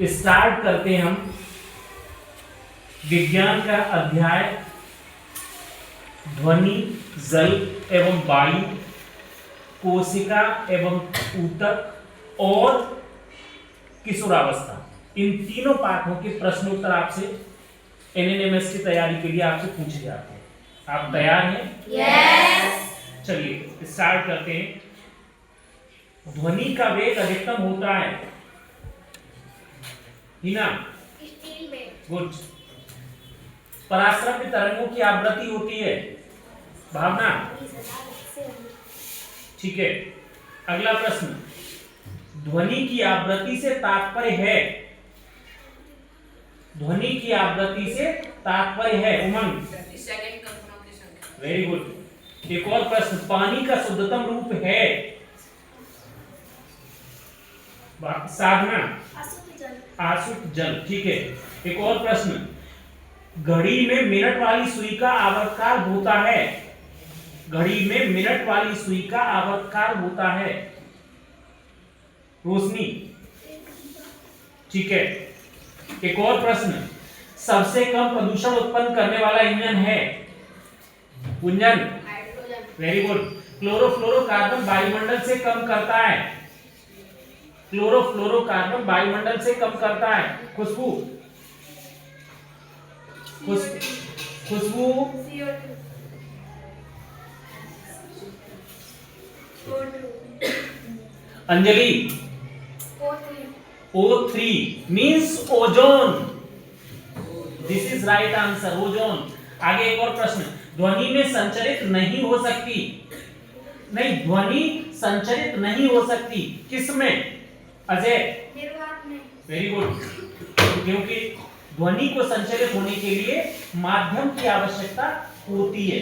Start करते हैं हम विज्ञान का अध्याय ध्वनि, जल एवं वायु, कोशिका एवं ऊतक और किशोरावस्था। इन तीनों पाठों के प्रश्नोत्तर आपसे एनएनएमएस की तैयारी के लिए आपसे पूछे जाते हैं। आप तैयार हैं? यस। चलिए स्टार्ट करते हैं। ध्वनि का वेग अधिकतम होता है हिना स्टील में। गुड। पराश्रव्य तरंगों की आवृत्ति होती है भावना। ठीक है, अगला प्रश्न, ध्वनि की आवृत्ति से तात्पर्य है, ध्वनि की आवृत्ति से तात्पर्य है उमंग। Very good. एक और प्रश्न, पानी का शुद्धतम रूप है साधना। आसुत जल। ठीक है, एक और प्रश्न, घड़ी में मिनट वाली सुई का आवर्तकाल होता है, घड़ी में मिनट वाली सुई का आवर्तकाल होता है रोशनी। ठीक है, एक और प्रश्न, सबसे कम प्रदूषण उत्पन्न करने वाला इंजन है गुंजन। Very good. क्लोरोफ्लोरोकार्बन वायुमंडल से कम करता है, क्लोरोफ्लोरोकार्बन वायुमंडल से कम करता है Khushbu. Khushbu Anjali O3 means ozone. This is right answer, ozone. आगे एक और प्रश्न, ध्वनि में संचरित नहीं हो सकती, नहीं ध्वनि संचरित नहीं हो सकती किसमें अजय? निर्वात में। वेरी गुड, क्योंकि ध्वनि को संचरित होने के लिए माध्यम की आवश्यकता होती है।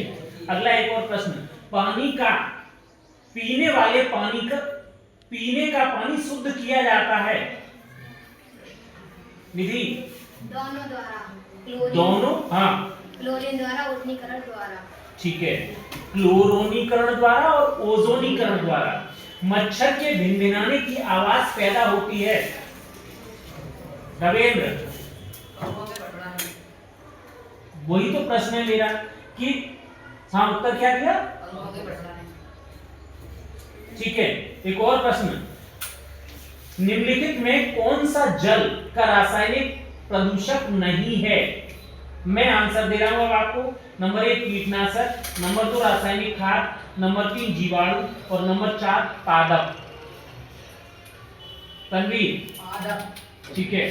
अगला एक और प्रश्न, पानी का पीने वाले पानी का पीने का पानी शुद्ध किया जाता है निधि? दोनों द्वारा, दोनों, हाँ क्लोरीन द्वारा, ओजोनीकरण द्वारा। ठीक है, क्लोरोनीकरण द्वारा और ओजोनीकरण द्वारा। मच्छर के भिनभिनाने की आवाज पैदा होती है रविंद्र। वही तो प्रश्न है मेरा कि हाँ उत्तर क्या दिया? ठीक है, एक और प्रश्न, निम्नलिखित में कौन सा जल का रासायनिक प्रदूषक नहीं है? मैं आंसर दे रहा हूं अब आपको। नंबर 1 कीटनाशक, नंबर 2 रासायनिक खाद, नंबर 3 जीवाणु और नंबर 4 पादप। तन्वीर। ठीक है,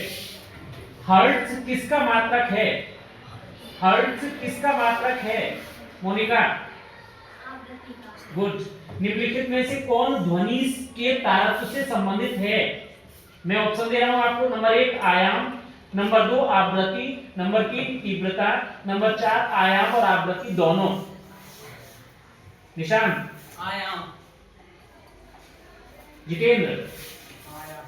हर्ट्ज किसका मात्रक है? हर्ट्ज किसका मात्रक है मोनिका? गुड। निम्नलिखित में से कौन ध्वनि के तारतम्य से संबंधित है? मैं ऑप्शन दे रहा हूं आपको। नंबर 1 आयाम, नंबर 2 आवृत्ति, नंबर 3 तीव्रता, नंबर 4 आयाम और आवृत्ति दोनों। निशान? आयाम। जितेंद्र? आयाम।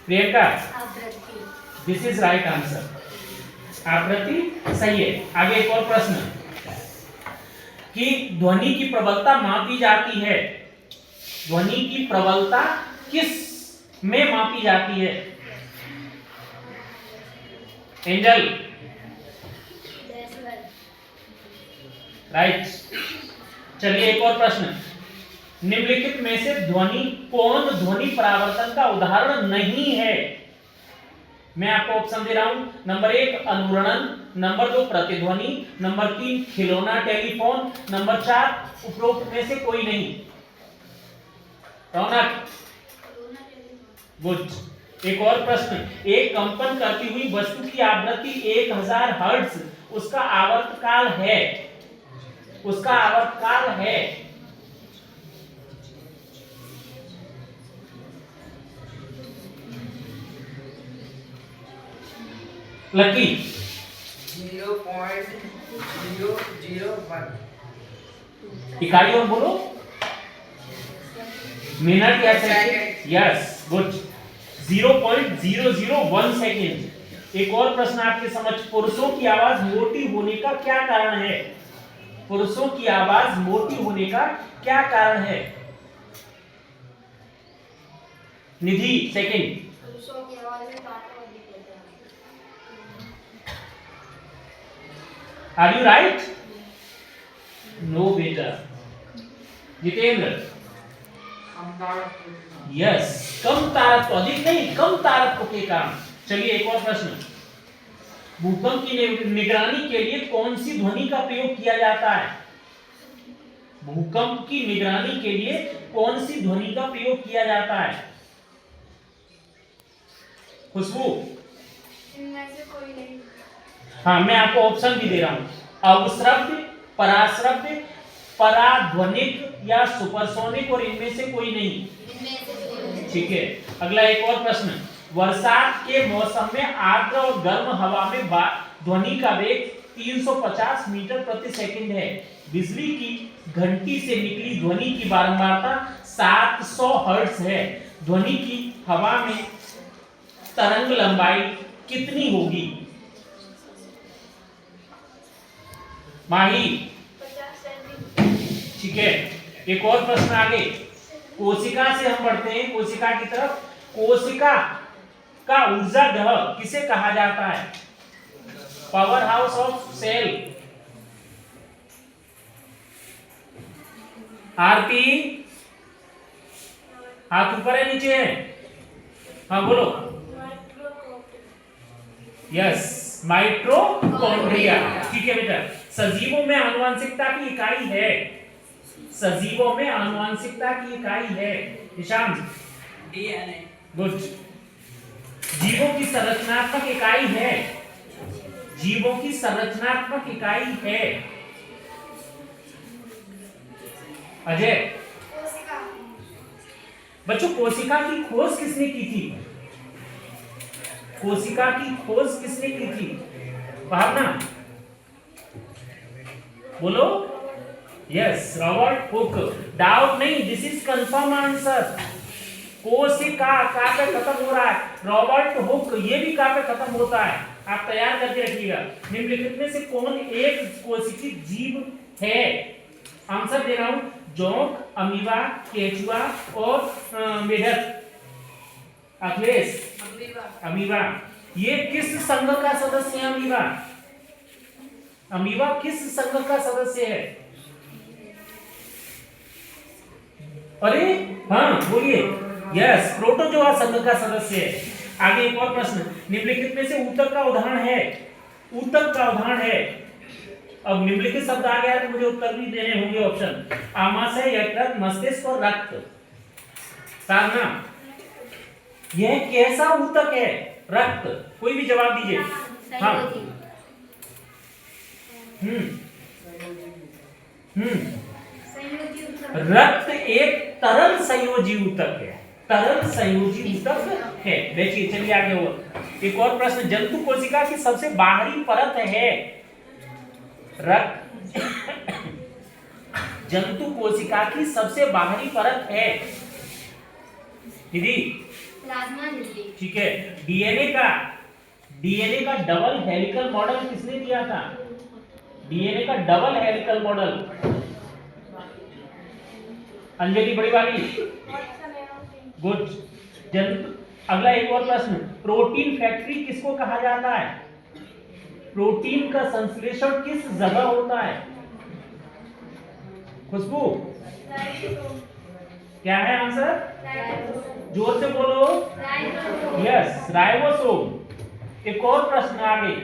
प्रियंका? आवृत्ति। दिस इज राइट आंसर, आवृत्ति सही है। आगे एक और प्रश्न, कि ध्वनि की प्रबलता मापी जाती है, ध्वनि की प्रबलता किस में मापी जाती है? एंजल? राइट। चलिए एक और प्रश्न, निम्नलिखित में से कौन ध्वनि परावर्तन का उदाहरण नहीं है? मैं आपको ऑप्शन दे रहा हूं। नंबर 1 अनुरणन, नंबर 2 प्रतिध्वनि, नंबर 3 खिलौना टेलीफोन, नंबर 4 उपरोक्त में से कोई नहीं। रौनक? गुड। एक और प्रश्न, एक कंपन करती हुई वस्तु की आवृत्ति 1000 हर्ट्ज उसका आवर्तकाल है, उसका आवर्तकाल है। लकी? 0.001 इकाई और बोलो, मिनट या सेकंड? Yes, good. 0.001 सेकंड। एक और प्रश्न आपके समझ, पुरुषों की आवाज मोटी होने का क्या कारण है? पुरुषों की आवाज मोटी होने का क्या कारण है? निधि सेकंड। पुरुषों की आवाज में कांटों अधिक होता है। Are you right? नो बेटा। जितेंद्र यस, कम तारत्व, अधिक नहीं, कम तारत्व के कारण। चलिए एक और प्रश्न, भूकंप की निगरानी के लिए कौन सी ध्वनि का प्रयोग किया जाता है? भूकंप की निगरानी के लिए कौन सी ध्वनि का प्रयोग किया जाता है? खुशबू? इनमें से कोई नहीं। हाँ, मैं आपको ऑप्शन भी दे रहा हूं, अवश्रव्य, पराश्रव्य, पराध्वनिक या सुपरसोनिक, और इनमें से कोई नहीं। इनमें से कोई नहीं। ठीक है, अगला एक और प्रश्न, बरसात के मौसम में आर्द्र और गर्म हवा में ध्वनि का वेग 350 मीटर प्रति सेकंड है। बिजली की घंटी से निकली ध्वनि की बारंबारता 700 हर्ट्ज है। ध्वनि की हवा में तरंग लंबाई कितनी होगी? माही? 50 सेंटीमीटर। ठीक है, एक और प्रश्न आगे, कोशिका से हम बढ़ते हैं कोशिका की तरफ। कोशिका का ऊर्जा ग्रह किसे कहा जाता है? Power house of cell. Aarti, हाथ ऊपर है नीचे है? हाँ बोलो। Yes, mitochondria. ठीक है बेटा, सजीवों में आनुवंशिकता की इकाई है, सजीवों में आनुवंशिकता की इकाई है। निशान? डीएनए। गुड। जीवों की संरचनात्मक इकाई है, जीवों की संरचनात्मक इकाई है। अजय? कोशिका। बच्चों, कोशिका की खोज किसने की थी? कोशिका की खोज किसने की थी? भावना बोलो। Yes, Robert Hooke. डाउट नहीं, दिस इज कंफर्म आंसर। कोशिका का पे खत्म हो रहा है, रॉबर्ट हुक ये भी का पे खत्म होता है, आप तैयार करके रखिएगा। निम्नलिखित में से कौन एक कोशिकीय जीव है? आंसर दे रहा हूं, जोंक, अमीबा, केचुआ और मेढक। अखिलेश? अमीबा। ये किस संघ का सदस्य है? अमीबा, अमीबा किस संघ का सदस्य है? अरे हाँ बोलिए। यस, प्रोटोजोआ संघ का सदस्य है। आगे एक और प्रश्न, निम्नलिखित में से ऊतक का उदाहरण है, ऊतक का उदाहरण है। अब निम्नलिखित शब्द आ गया तो मुझे उत्तर भी देने होंगे ऑप्शन। आमाशय, यकृत, मस्तिष्क और रक्त। साधना, यह कैसा ऊतक है? रक्त। कोई भी जवाब दीजिए। हाँ। रक्त एक तरल संयोजी ऊतक है, तरल संयोजी ऊतक है। देखिए, चलिए आगे और एक और प्रश्न, जंतु कोशिका की सबसे बाहरी परत है रक्त। जंतु कोशिका की सबसे बाहरी परत है दीदी? प्लाज्मा झिल्ली। ठीक है, डीएनए का डबल हेलिकल मॉडल किसने दिया था? डीएनए का डबल हेलिकल मॉडल अंजलि बड़ी वाली। गुड। जंतु, अगला एक और प्रश्न, प्रोटीन फैक्ट्री किसको कहा जाता है? प्रोटीन का संश्लेषण किस जगह होता है? खुशबू? क्या है आंसर? जोर से बोलो। Yes, ribosome. एक और प्रश्न आगे,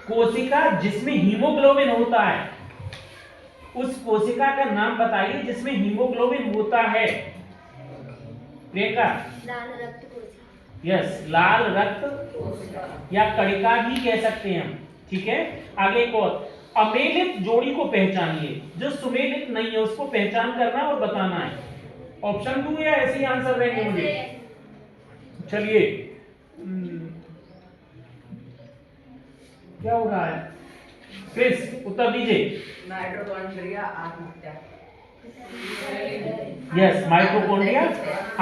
कोशिका जिसमें हीमोग्लोबिन होता है, उस कोशिका का नाम बताइए जिसमें हीमोग्लोबिन होता है। रेखा? लाल रक्त कोशिका। यस, लाल रक्त या कणिका भी कह सकते हैं हम। ठीक है, आगे एक और, अमेलित जोड़ी को पहचानिए, जो सुमेलित नहीं है उसको पहचान करना और बताना है। ऑप्शन 2 या ऐसे ही आंसर देंगे मुझे? चलिए, क्या हो रहा है? क्रिस उत्तर दीजिए। माइटोकॉन्ड्रिया आत्महत्या। यस, माइटोकॉन्ड्रिया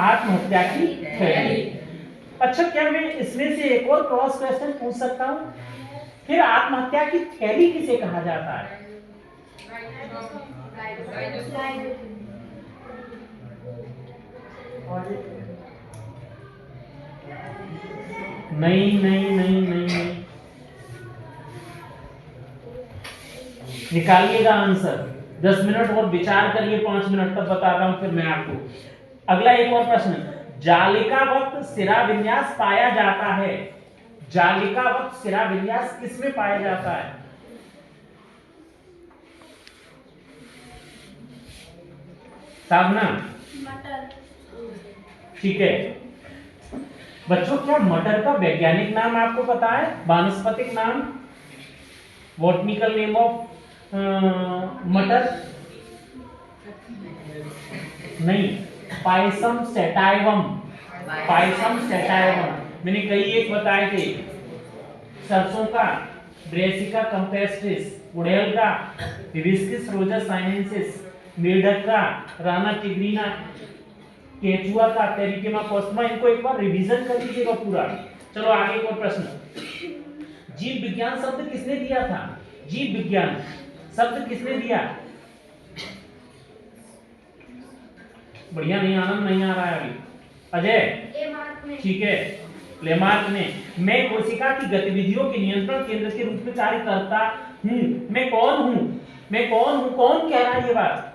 आत्महत्या की थैली। अच्छा, क्या मैं इसमें से एक और क्रॉस क्वेश्चन पूछ सकता हूँ? फिर आत्महत्या की थैली किसे कहा जाता है? नहीं नहीं नहीं नहीं नहीं, निकालिएगा आंसर। 10 मिनट और विचार करिए, 5 मिनट तक बता रहा हूं फिर मैं आपको। अगला एक और प्रश्न, जालिकावत शिराविन्यास पाया जाता है, जालिकावत शिराविन्यास किसमें पाया जाता है? साधना, मटर। ठीक है बच्चों, क्या मटर का वैज्ञानिक नाम आपको पता है? वानस्पतिक नाम, बॉटनिकल नेम ऑफ मटर? नहीं, पायसम सेटाइवम, पायसम सेटाइवम। मैंने कई एक बताए थे, सरसों का ब्रेसिका कैम्पेस्ट्रिस, गुड़हल का हिबिस्कस रोजस साइनेंसिस, मेढक का राना टिग्रीना, केचुआ का टेरिकेमा कोस्मा। इनको एक बार रिवीजन कर लीजिएगा पूरा। चलो आगे एक और प्रश्न, जीव विज्ञान शब्द किसने दिया था? जीव विज्ञान शब्द किसने दिया? बढ़िया, नहीं आनंद नहीं आ रहा है अभी। अजय, ठीक है, लेमार्क ने। मैं कोशिका की गतिविधियों के नियंत्रण केंद्र के रूप में कार्य करता हूं। मैं कौन हूं? मैं कौन हूं? कौन कह रहा है ये बात?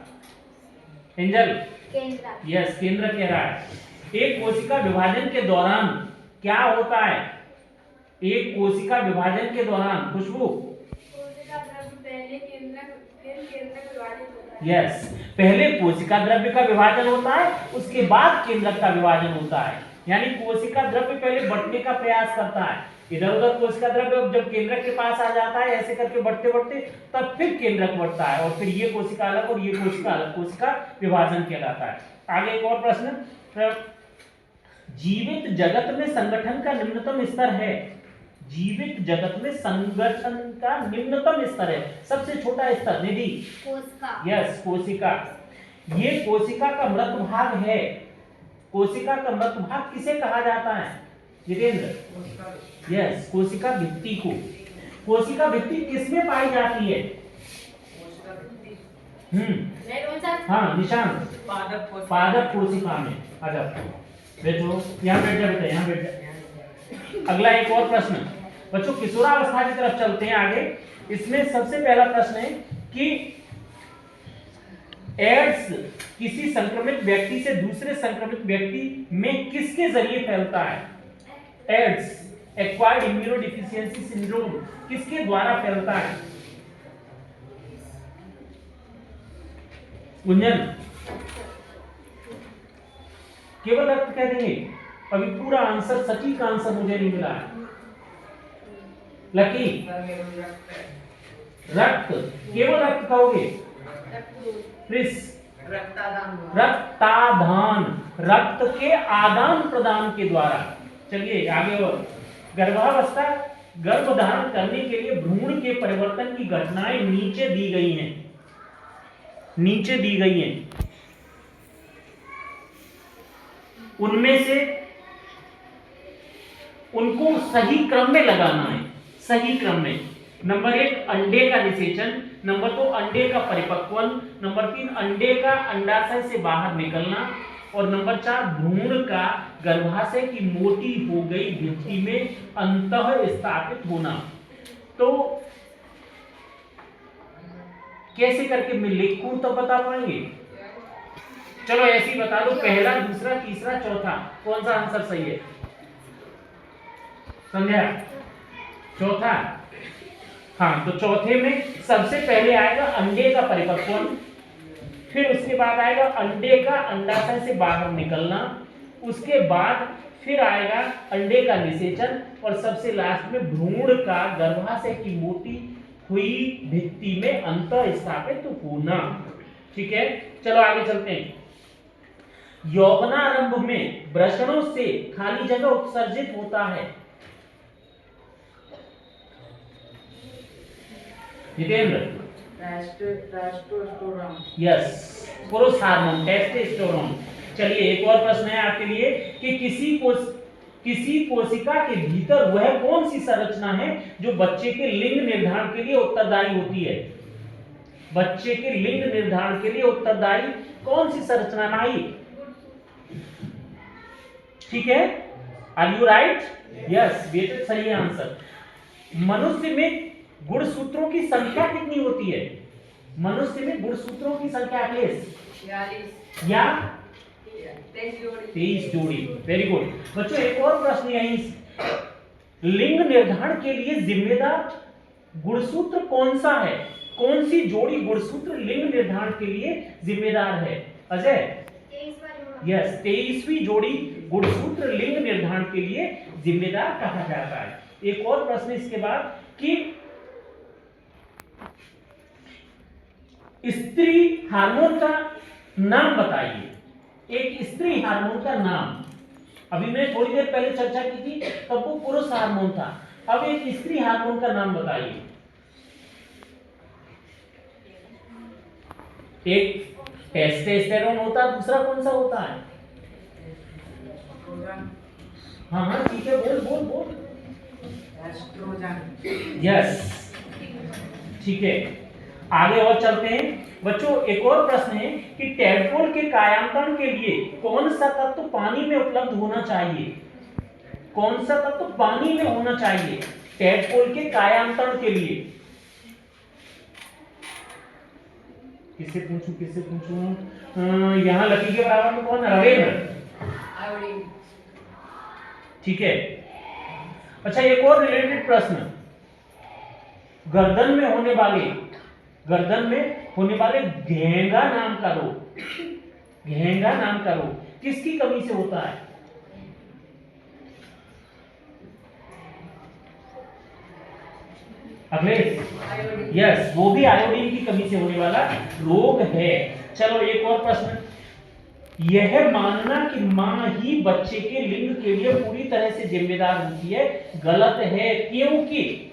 एंजल, केंद्र। यस, केंद्र कह रहा है। एक कोशिका विभाजन के दौरान क्या होता है? एक कोशिका विभाजन के दौरान, खुशबू? कोशिका द्रव्य पहले केंद्रक फिर केंद्रक विभाजित होता है। यस, पहले कोशिका द्रव्य का विभाजन होता है, उसके बाद केंद्रक का विभाजन होता है। यानी कोशिका द्रव्य पहले बढ़ने का प्रयास करता है, इधर उधर कोशिका द्रव्य जब केंद्रक के पास आ जाता है, ऐसे करके बढ़ते बढ़ते तब फिर केंद्रक बढ़ता है, और फिर ये कोशिका अलग और ये कोशिका अलग, कोशिका विभाजन कहलाता है। आगे एक और प्रश्न, जीवित जगत में संगठन का निम्नतम स्तर है, जीवित जगत में संगठन का निम्नतम स्तर है, सबसे छोटा स्तर निधि? कोशिका। यस, कोशिका। ये कोशिका का मृत भाग है। कोशिका का मृत भाग किसे कहा जाता है जितेंद्र? यस, कोशिका भित्ति को। कोशिका भित्ति किसमें पाई जाती है? हाँ निशांत, पादप कोशिका में। अच्छा बैठो, यहाँ बैठ जा बेटा, यहाँ बैठ जा। अगला एक और प्रश्न बच्चों, किशोरावस्था की तरफ चलते हैं आगे। इसमें सबसे पहला प्रश्न है कि एड्स किसी संक्रमित व्यक्ति से दूसरे संक्रमित व्यक्ति में किसके जरिए फैलता है? एड्स, एक्वायर्ड इम्यूनोडेफिशिएंसी सिंड्रोम, किसके द्वारा फैलता है? गुंजन, केवल रक्त कह देंगे, अभी पूरा आंसर, सटीक आंसर मुझे नहीं मिला है। लकी, रक्त, केवल रक्त कहोगे? रक्तादान, रक्त के आदान प्रदान के द्वारा। चलिए आगे, और गर्भावस्था, गर्भ धारण करने के लिए भ्रूण के परिवर्तन की घटनाएं नीचे दी गई हैं, नीचे दी गई हैं। उनमें से उनको सही क्रम में लगाना है, सही क्रम में। नंबर 1 अंडे का निषेचन, नंबर 2 अंडे का परिपक्वन, नंबर 3 अंडे का अंडाशय से बाहर निकलना, और नंबर 4 भ्रूण का गर्भाशय की मोटी हो गई भित्ति में अंतः स्थापित होना। तो कैसे करके मैं लिखूं तो बता पाएंगे? चलो ऐसे ही बता दो, पहला, दूसरा, तीसरा, चौथा, कौन सा आंसर सही है? संध्या, चौथा। हाँ, तो चौथे में सबसे पहले आएगा अंडे का परिपक्वन, फिर उसके बाद आएगा अंडे का अंडाशय से बाहर निकलना, उसके बाद फिर आएगा अंडे का निषेचन, और सबसे लास्ट में भ्रूण का गर्भाशय की मोटी हुई भित्ति में अंतः स्थापित होना। ठीक है, चलो आगे चलते हैं। यौवनारंभ में वृषणों से खाली जगह उत्सर्जित होता है। जितेंद्र, यस, पुरुष हार्मोन टेस्टोस्टेरोन। चलिए एक और प्रश्न है आपके लिए कि किसी कोशिका के भीतर वह कौन सी संरचना है जो बच्चे के लिंग निर्धारण के लिए उत्तरदायी होती है? बच्चे के लिंग निर्धारण के लिए उत्तरदायी कौन सी संरचना? नहीं, ठीक है, आर यू राइट? यस बेटे सही है आंसर। मनुष्य में गुणसूत्रों की संख्या कितनी होती है? मनुष्य में गुणसूत्रों की संख्या अखिलेश 46 या 23 जोड़ी 23 जोड़ी। वेरी गुड बच्चों, एक और प्रश्न यही, लिंग निर्धारण के लिए जिम्मेदार गुणसूत्र कौन सा है? कौन सी जोड़ी गुणसूत्र लिंग निर्धारण के लिए जिम्मेदार है? अजय? 23वां जोड़ा। यस, 23वीं जोड़ी गुणसूत्र लिंग निर्धारण के लिए जिम्मेदार कहा जाता है। एक और प्रश्न इसके बाद कि स्त्री हार्मोन का नाम बताइए। एक स्त्री हार्मोन का नाम, अभी मैं थोड़ी देर पहले चर्चा की थी तब वो पुरुष हार्मोन था, अब एक स्त्री हार्मोन का नाम बताइए। एक टेस्टोस्टेरोन होता है, दूसरा कौन सा होता है? हाँ हाँ ठीक है, बोल बोल बोल। एस्ट्रोजन। यस ठीक है, आगे और चलते हैं बच्चों। एक और प्रश्न है कि टैडपोल के कायांतरण के लिए कौन सा तत्व पानी में उपलब्ध होना चाहिए? कौन सा तत्व पानी में होना चाहिए टैडपोल के कायांतरण के लिए? किससे पूछूं? यहाँ लकी के बराबर में कौन है? रविंद्र। आयोडीन। ठीक है, अच्छा एक और रिलेटेड प्रश्न, गर्दन में होने वाले घेंगा नाम का रोग, घेंगा नाम का रोग किसकी कमी से होता है? अखिलेश? यस, वो भी आयोडीन की कमी से होने वाला रोग है। चलो एक और प्रश्न, यह मानना कि मां ही बच्चे के लिंग के लिए पूरी तरह से जिम्मेदार होती है गलत है, क्योंकि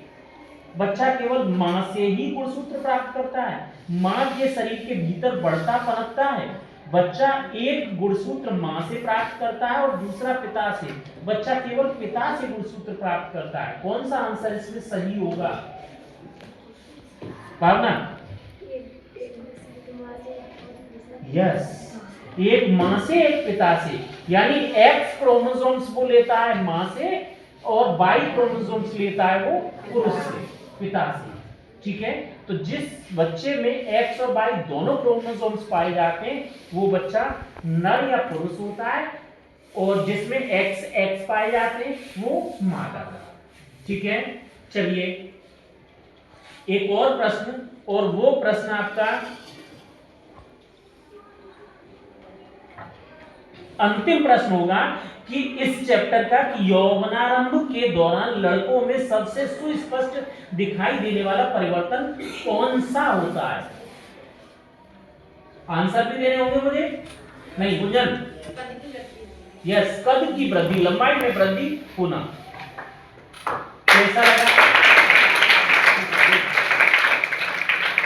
बच्चा केवल मां से ही गुणसूत्र प्राप्त करता है। मां के शरीर के भीतर बढ़ता पनपता है। बच्चा एक गुणसूत्र मां से प्राप्त करता है और दूसरा पिता से। बच्चा केवल पिता से गुणसूत्र प्राप्त करता है। कौन सा आंसर इसमें सही होगा भावना? यस, एक मां से एक पिता से, यानी एक्स क्रोमोसोम्स वो लेता है मां से और वाई क्रोमोसोम्स लेता है वो पुरुष से, पिता से। ठीक है, तो जिस बच्चे में एक्स और वाई दोनों क्रोमोसोम्स पाए जाते हैं वो बच्चा नर या पुरुष होता है, और जिसमें एक्स एक्स पाए जाते हैं वो मादा। ठीक है, चलिए एक और प्रश्न, और वो प्रश्न आपका अंतिम प्रश्न होगा कि इस चैप्टर का कि यौवनारंभ के दौरान लड़कों में सबसे सुस्पष्ट दिखाई देने वाला परिवर्तन कौन सा होता है? आंसर भी देने होंगे मुझे, नहीं गुंजन? यस, कद की वृद्धि, लंबाई में वृद्धि होना। कैसा लगा?